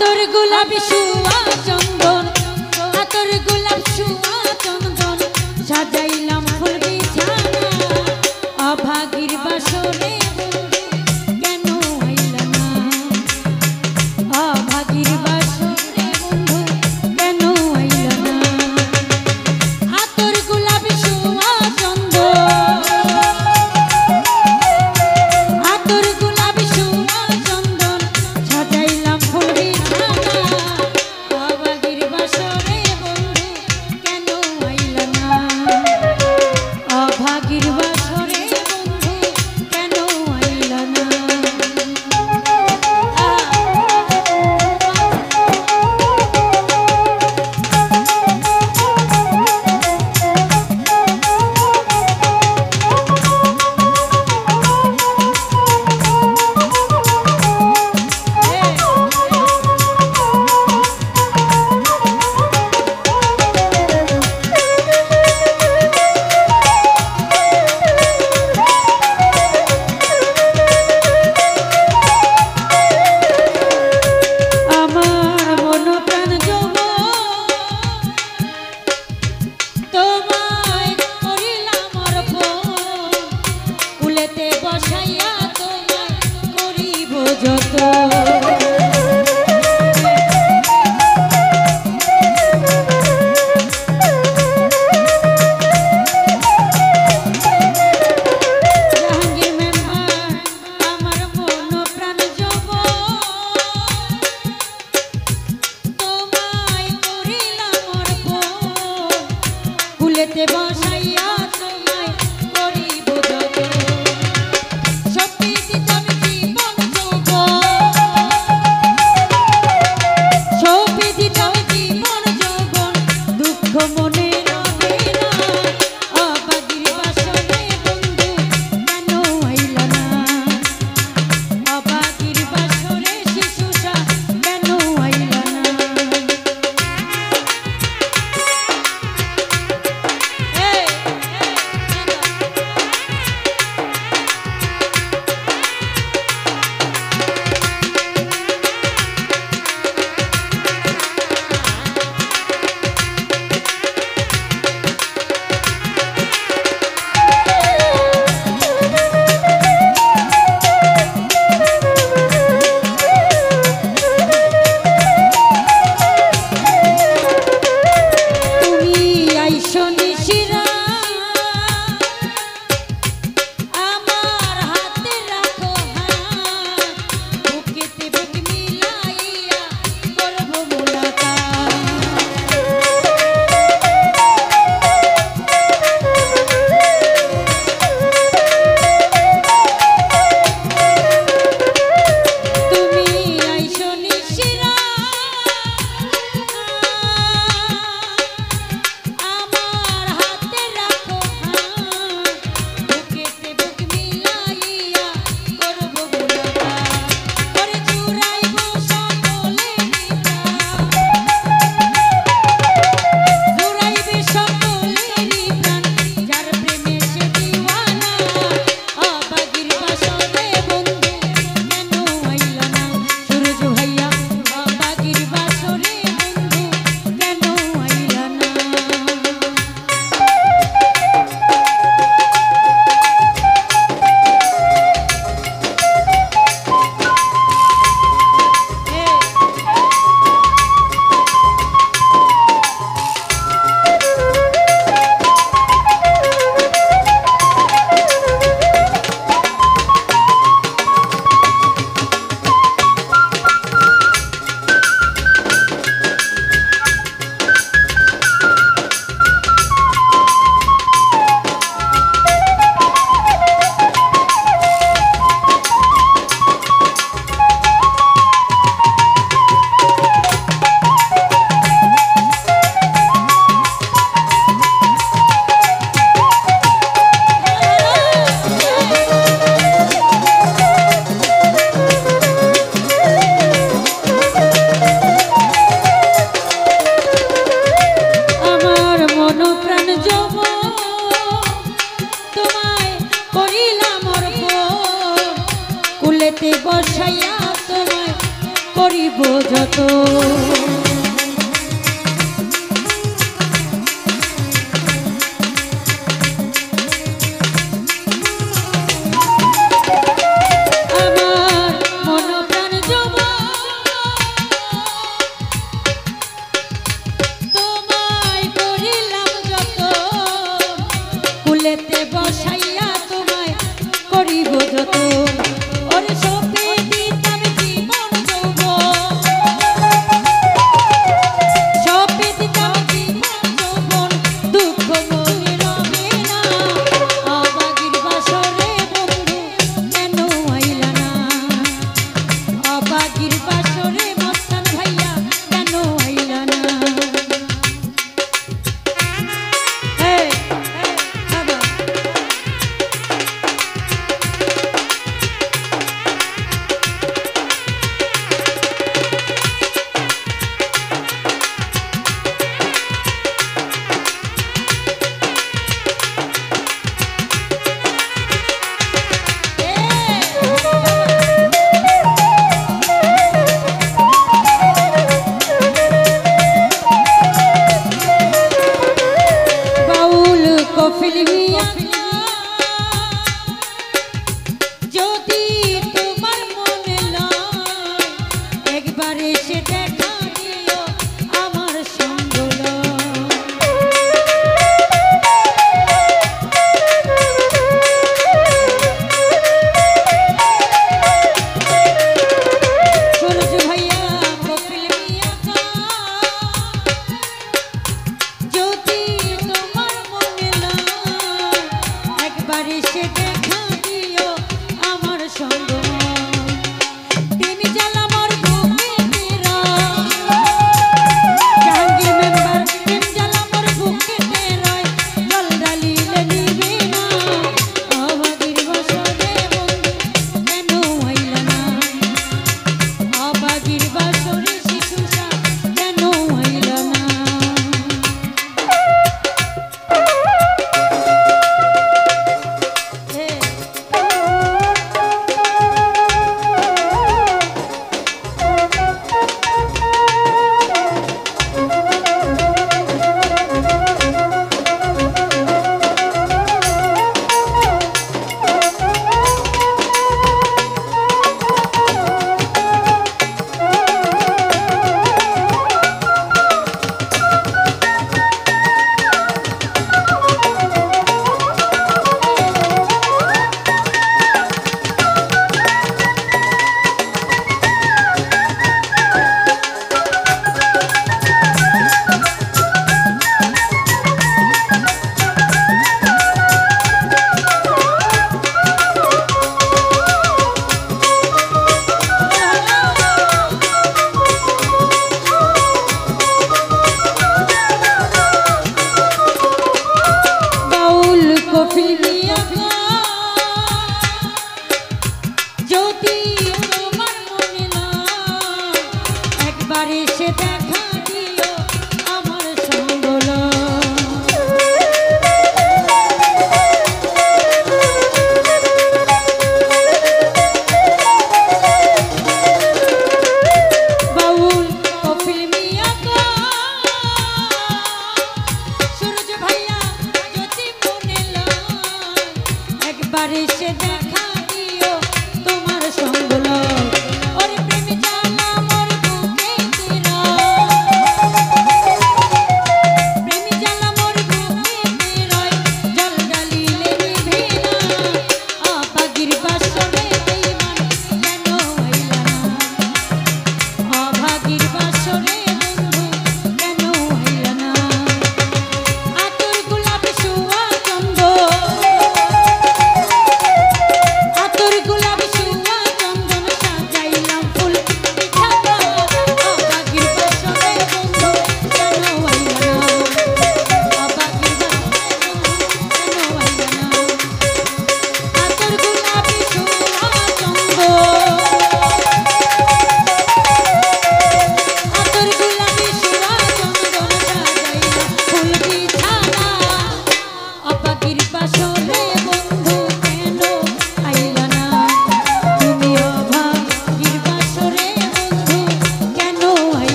আতর গোলাপ সুয়া চন্দন আতর গোলাপ সুয়া চন্দন সাজাইলাম ফুল বিছানা অভাগীর বাসরে কেন আইলা না অভাগীর বাসরে বন্ধু কেন আইলা না আতর গোলাপ সুয়া চন্দন আতর গোলাপ সুয়া চন্দন সাজাইলাম ফুল বিছানা যত বসাইয়া তোমায় করিব যত ওরে সপে দিতাম জীবন যৌবন সপে দিতাম জীবন যৌবন দুঃখ মনে রবে না অবাগির বাসরে বন্ধু কেন আইলা না অবাগির বাসরে মস্তান ভাইয়া কেন আইলা না যদি তোমার মনে লয় একবার এসে দেখা দিও আমার সঙ্গ সূরজ ভাইয়া কপিল মিয়া যদি তোমার মনে লয় একবার এসে দেখা দিও আমার সঙ্গ তিনি জ্বালা আমার বুকে তেরা জাহাঙ্গীর মেম্বার তিনি জ্বালা আমার বুকে তেরায় জল ঢালিলে নিবে না অবাগির বাসরে বন্ধু কেন আইলা না অবাগির বাসরে শিশুষা কেন আইলা না যদি তোমার মনে না একবার এসে দেখা